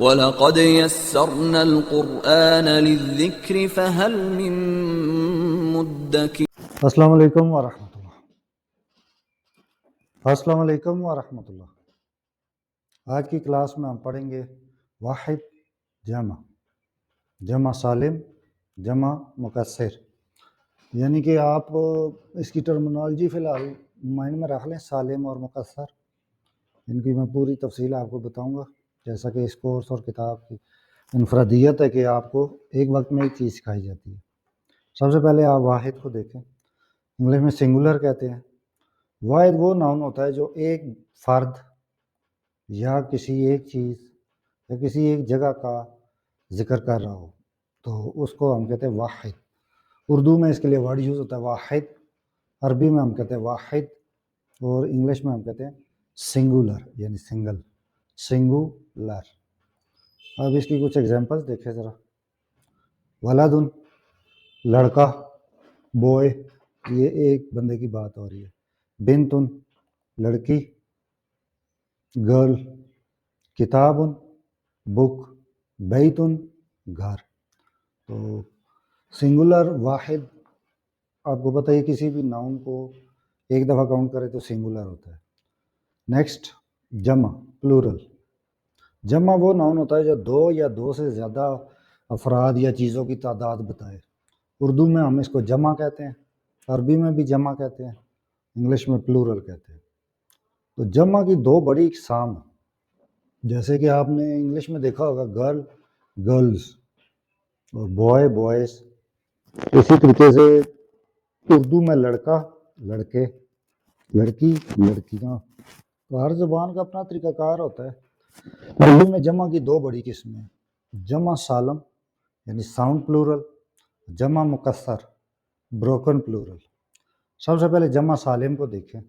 وَلَقَدْ يَسَّرْنَا الْقُرْآنَ لِلذِّكْرِ فَهَلْ مِن مُّدَّكِرٍ۔ السلام علیکم ورحمۃ اللہ۔ السلام علیکم ورحمۃ اللہ۔ آج کی کلاس میں ہم پڑھیں گے واحد جمع سالم، جمع مکسر، یعنی کہ آپ اس کی ٹرمنالوجی فی الحال مائنڈ میں رکھ لیں، سالم اور مکسر۔ ان کی میں پوری تفصیل آپ کو بتاؤں گا، جیسا کہ اس کورس اور کتاب کی انفرادیت ہے کہ آپ کو ایک وقت میں ایک چیز سکھائی جاتی ہے۔ سب سے پہلے آپ واحد کو دیکھیں، انگلش میں سنگولر کہتے ہیں۔ واحد وہ ناؤن ہوتا ہے جو ایک فرد یا کسی ایک چیز یا کسی ایک جگہ کا ذکر کر رہا ہو، تو اس کو ہم کہتے ہیں واحد۔ اردو میں اس کے لیے ورڈ یوز ہوتا ہے واحد، عربی میں ہم کہتے ہیں واحد، اور انگلش میں ہم کہتے ہیں سنگولر، یعنی سنگولر۔ اب اس کی کچھ ایگزامپلس دیکھیں ذرا۔ ولدن لڑکا، بوئے، یہ ایک بندے کی بات ہو رہی ہے۔ بنتن لڑکی، گرل، کتابن بک، بیتن گھر۔ تو سنگولر واحد، آپ کو پتہ ہے کسی بھی ناؤن کو ایک دفعہ کاؤنٹ کرے تو سنگولر ہوتا ہے۔ نیکسٹ جمع پلورل۔ جمع وہ ناؤن ہوتا ہے جو دو یا دو سے زیادہ افراد یا چیزوں کی تعداد بتائے۔ اردو میں ہم اس کو جمع کہتے ہیں، عربی میں بھی جمع کہتے ہیں، انگلش میں پلورل کہتے ہیں۔ تو جمع کی دو بڑی اقسام، جیسے کہ آپ نے انگلش میں دیکھا ہوگا گرل گرلز اور بوائے بوائز، اسی طریقے سے اردو میں لڑکا لڑکے، لڑکی لڑکیاں۔ تو ہر زبان کا اپنا طریقہ کار ہوتا ہے۔ اردو میں جمع کی دو بڑی قسمیں ہیں، جمع سالم یعنی ساؤنڈ پلورل، جمع مکسر بروکن پلورل۔ سب سے پہلے جمع سالم کو دیکھیں۔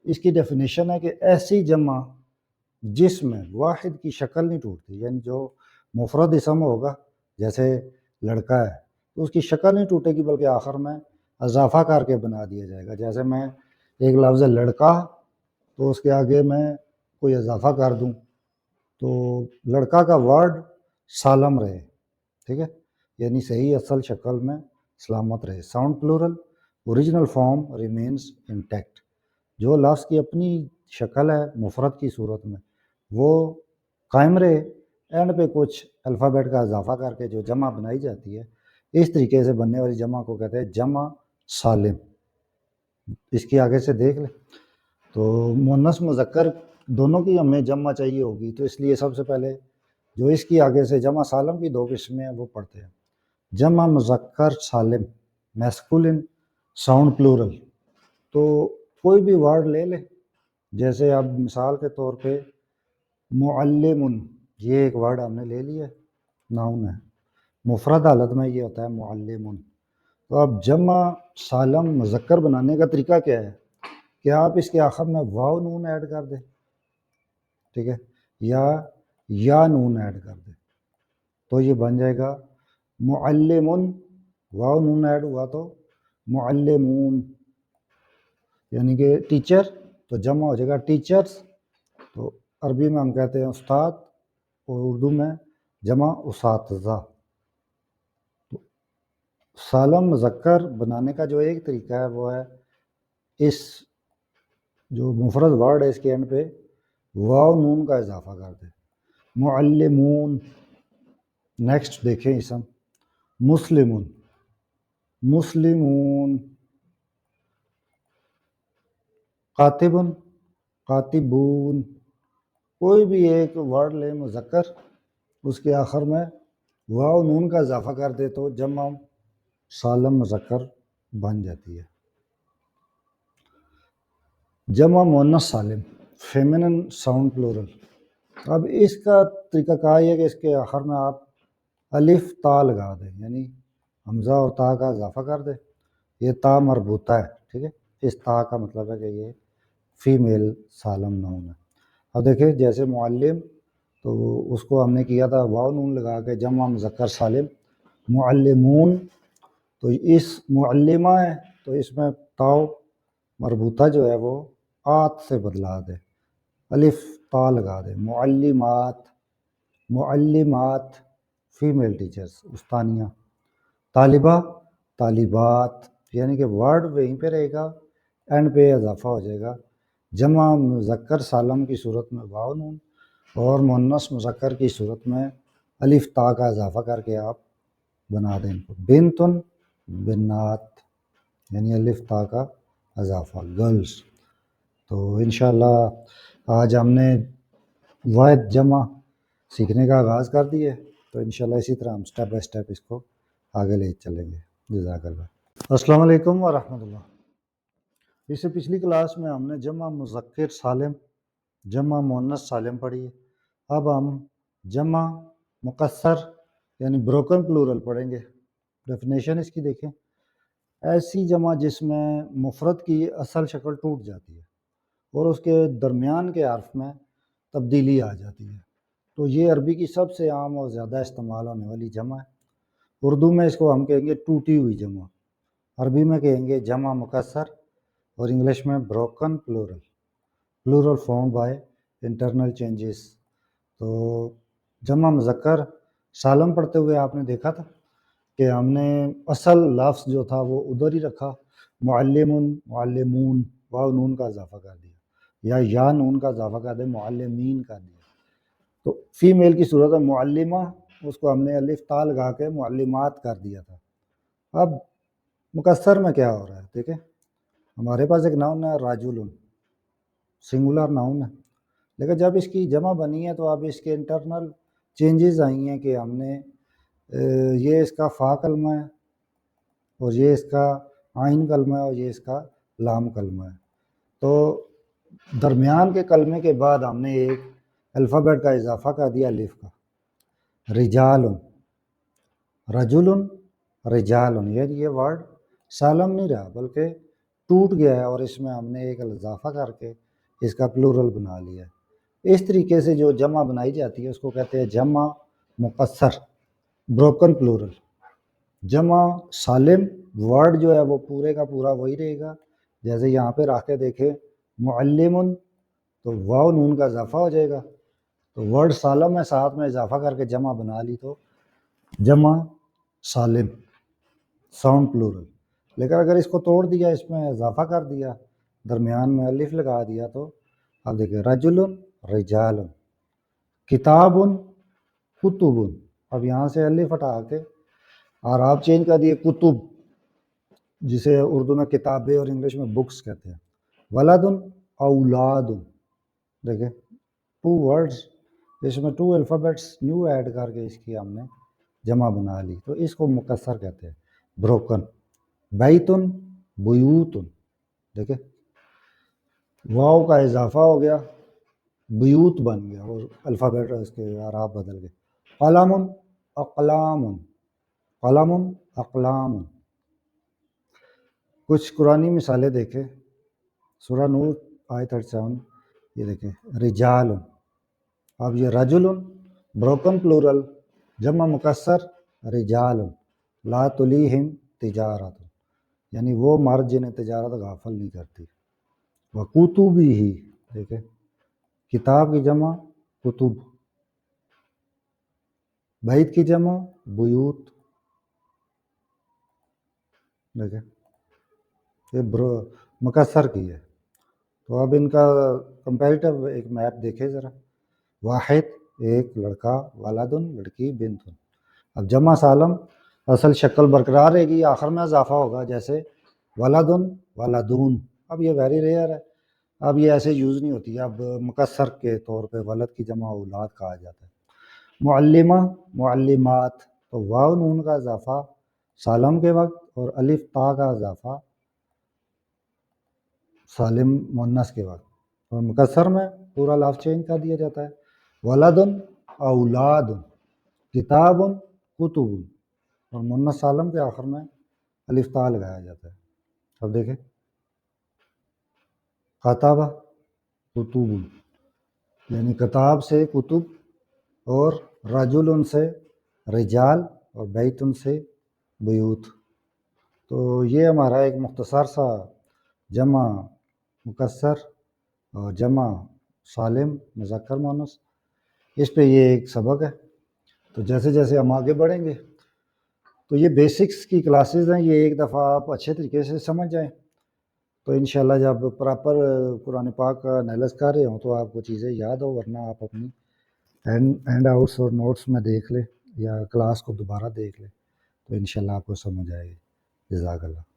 اس کی ڈیفینیشن ہے کہ ایسی جمع جس میں واحد کی شکل نہیں ٹوٹتی، یعنی جو مفرد اسم ہوگا، جیسے لڑکا ہے تو اس کی شکل نہیں ٹوٹے گی، بلکہ آخر میں اضافہ کر کے بنا دیا جائے گا۔ جیسے میں ایک لفظ لڑکا تو اس کے آگے میں کوئی اضافہ کر دوں تو لڑکا کا ورڈ سالم رہے، ٹھیک ہے، یعنی صحیح اصل شکل میں سلامت رہے۔ Sound plural, original form remains intact, جو لفظ کی اپنی شکل ہے مفرد کی صورت میں وہ قائم رہے، اینڈ پہ کچھ الفابیٹ کا اضافہ کر کے جو جمع بنائی جاتی ہے، اس طریقے سے بننے والی جمع کو کہتے ہیں جمع سالم۔ اس کی آگے سے دیکھ لیں تو مؤنث مذکر دونوں کی ہمیں جمع چاہیے ہوگی، تو اس لیے سب سے پہلے جو اس کی آگے سے جمع سالم کی دو قسمیں ہیں وہ پڑھتے ہیں۔ جمع مذکر سالم میسکولن ساؤنڈ پلورل، تو کوئی بھی ورڈ لے لیں، جیسے اب مثال کے طور پہ معلمن، یہ ایک ورڈ ہم نے لے لیا، ناؤن ہے، مفرد حالت میں یہ ہوتا ہے معلمن۔ تو اب جمع سالم مذکر بنانے کا طریقہ کیا ہے کہ آپ اس کے آخر میں واو نون ایڈ کر دیں، ٹھیک ہے، یا نون ایڈ کر دیں، تو یہ بن جائے گا معلمن، واو نون ایڈ ہوا تو معلمون، یعنی کہ ٹیچر، تو جمع ہو جائے گا ٹیچرز، تو عربی میں ہم کہتے ہیں استاد، اور اردو میں جمع اساتذہ۔ تو سالم مذکر بنانے کا جو ایک طریقہ ہے وہ ہے اس جو مفرد ورڈ ہے اس کے اینڈ پہ واو نون کا اضافہ کر دیں، معلمون۔ نیکسٹ دیکھیں اسم مسلمون، مسلمون، قاتبن، قاتبون۔ کوئی بھی ایک ورڈ لیں مذکر، اس کے آخر میں واو نون کا اضافہ کر دے تو جمع سالم مذکر بن جاتی ہے۔ جمع مؤنث سالم فیمنن ساؤنڈ پلورل۔ اب اس کا طریقہ کار یہ ہے کہ اس کے آخر میں آپ الف تا لگا دیں، یعنی حمزہ اور تا کا اضافہ کر دیں۔ یہ تا مربوطہ ہے، ٹھیک ہے، اس تا کا مطلب ہے کہ یہ فیمیل سالم ناؤن ہے۔ اب دیکھیں جیسے معلم، تو اس کو ہم نے کیا تھا واو نون لگا کے جمع مذکر سالم، معلمون، تو اس معلمہ ہے تو اس میں تاؤ مربوطہ جو ہے وہ آت سے بدلا دے، الف تا لگا دے، معلمات، معلمات فیمیل ٹیچرز استانیہ، طالبہ طالبات، یعنی کہ ورڈ وہیں پہ رہے گا، اینڈ پہ اضافہ ہو جائے گا۔ جمع مذکر سالم کی صورت میں واو نون، اور مؤنث مذکر کی صورت میں الف تا کا اضافہ کر کے آپ بنا دیں ان کو۔ بنتن بنات، یعنی الف تا کا اضافہ گرلز۔ تو انشاءاللہ آج ہم نے واحد جمع سیکھنے کا آغاز کر دیا ہے، تو انشاءاللہ اسی طرح ہم سٹیپ بائی سٹیپ اس کو آگے لے چلیں گے۔ جزاک اللہ۔ السلام علیکم ورحمۃ اللہ۔ اس سے پچھلی کلاس میں ہم نے جمع مذکر سالم، جمع مؤنث سالم پڑھی ہے۔ اب ہم جمع مکسر یعنی بروکن پلورل پڑھیں گے۔ ڈیفینیشن اس کی دیکھیں، ایسی جمع جس میں مفرد کی اصل شکل ٹوٹ جاتی ہے اور اس کے درمیان کے حرف میں تبدیلی آ جاتی ہے، تو یہ عربی کی سب سے عام اور زیادہ استعمال ہونے والی جمع ہے۔ اردو میں اس کو ہم کہیں گے ٹوٹی ہوئی جمع، عربی میں کہیں گے جمع مکسر، اور انگلش میں broken plural, plural form by internal changes. تو جمع مذکر سالم پڑھتے ہوئے آپ نے دیکھا تھا کہ ہم نے اصل لفظ جو تھا وہ ادھر ہی رکھا، معلم معلمون، واو نون کا اضافہ کر دیا، یا نون کا اضافہ کر دیا، معلمین کر دیا۔ تو فیمیل کی صورت ہے معلمہ، اس کو ہم نے الف تا لگا کے معلمات کر دیا تھا۔ اب مکسر میں کیا ہو رہا ہے دیکھیں، ہمارے پاس ایک ناؤن ہے راجل، سنگولر ناؤن ہے، لیکن جب اس کی جمع بنی ہے تو اب اس کے انٹرنل چینجز آئی ہیں کہ ہم نے یہ اس کا فا کلمہ ہے، اور یہ اس کا عین کلمہ ہے، اور یہ اس کا لام کلمہ ہے۔ تو درمیان کے کلمے کے بعد ہم نے ایک الفابیٹ کا اضافہ کر دیا الف کا، رجال، رجل رجال، یہ ورڈ سالم نہیں رہا بلکہ ٹوٹ گیا ہے، اور اس میں ہم نے ایک اضافہ کر کے اس کا پلورل بنا لیا ہے۔ اس طریقے سے جو جمع بنائی جاتی ہے اس کو کہتے ہیں جمع مکسر، بروکن پلورل۔ جمع سالم ورڈ جو ہے وہ پورے کا پورا وہی رہے گا، جیسے یہاں پہ رکھ کے دیکھیں معلم، تو واو نون کا اضافہ ہو جائے گا، تو ورڈ سالم ہے، ساتھ میں اضافہ کر کے جمع بنا لی تو جمع سالم، ساؤنڈ پلورل۔ لیکن اگر اس کو توڑ دیا، اس میں اضافہ کر دیا، درمیان میں الف لگا دیا، تو اب دیکھیں رجل رجال، کتاب کتب، اب یہاں سے الف ہٹا کے اور آپ چینج کر دیے کتب، جسے اردو میں کتابیں اور انگلش میں بکس کہتے ہیں۔ ولد اولاد، دیکھیں 2 ورڈز، اس میں 2 الفابیٹس نیو ایڈ کر کے اس کی ہم نے جمع بنا لی، تو اس کو مکسر کہتے ہیں، بروکن۔ بیتن بیوتن، دیکھیں واو کا اضافہ ہو گیا، بیوت بن گیا، اور الفابیٹ اس کے اعراب بدل گئے۔ قلم اقلام، قلم اقلام۔ کچھ قرآنی مثالیں دیکھیں، سورہ نور آیت 37، یہ دیکھیں رجال، اب یہ رجل بروکن پلورل جمع مکسر رجال، لا تلیہم تجارت، یعنی وہ مرد جنہیں تجارت غافل نہیں کرتی۔ وکتبی ہی، دیکھیں کتاب کی جمع کتب، بیت کی جمع بیوت، دیکھیں یہ مکسر کی ہے۔ تو اب ان کا کمپیریٹیو ایک میپ دیکھیں ذرا، واحد ایک لڑکا، ولدن لڑکی، بنتن۔ اب جمع سالم اصل شکل برقرار رہے گی، آخر میں اضافہ ہوگا، جیسے ولدن ولدون، اب یہ ویری ریئر ہے، اب یہ ایسے یوز نہیں ہوتی، اب مکسر کے طور پہ ولد کی جمع اولاد کہا جاتا ہے۔ معلمہ معلمات، تو واو نون کا اضافہ سالم کے وقت اور الف تا کا اضافہ سالم مؤنث کے وقت، اور مکسر میں پورا لفظ چینج کر دیا جاتا ہے۔ ولدن اولاد، کتاب کتب، اور مؤنث سالم کے آخر میں الف تا لگایا جاتا ہے۔ اب دیکھیں کتابہ کتب، یعنی کتاب سے کتب، اور رجل سے رجال، اور بیت سے بیوت۔ تو یہ ہمارا ایک مختصر سا جمع مکسر اور جمع سالم مذکر مؤنث، اس پہ یہ ایک سبق ہے. تو جیسے جیسے ہم آگے بڑھیں گے تو یہ بیسکس کی کلاسز ہیں، یہ ایک دفعہ آپ اچھے طریقے سے سمجھ جائیں تو انشاءاللہ جب پراپر قرآن پاک کا انالائز کر رہے ہوں تو آپ کو چیزیں یاد ہو، ورنہ آپ اپنی ہینڈ آؤٹس اور نوٹس میں دیکھ لیں یا کلاس کو دوبارہ دیکھ لیں تو انشاءاللہ آپ کو سمجھ آئے گی. جزاک اللہ.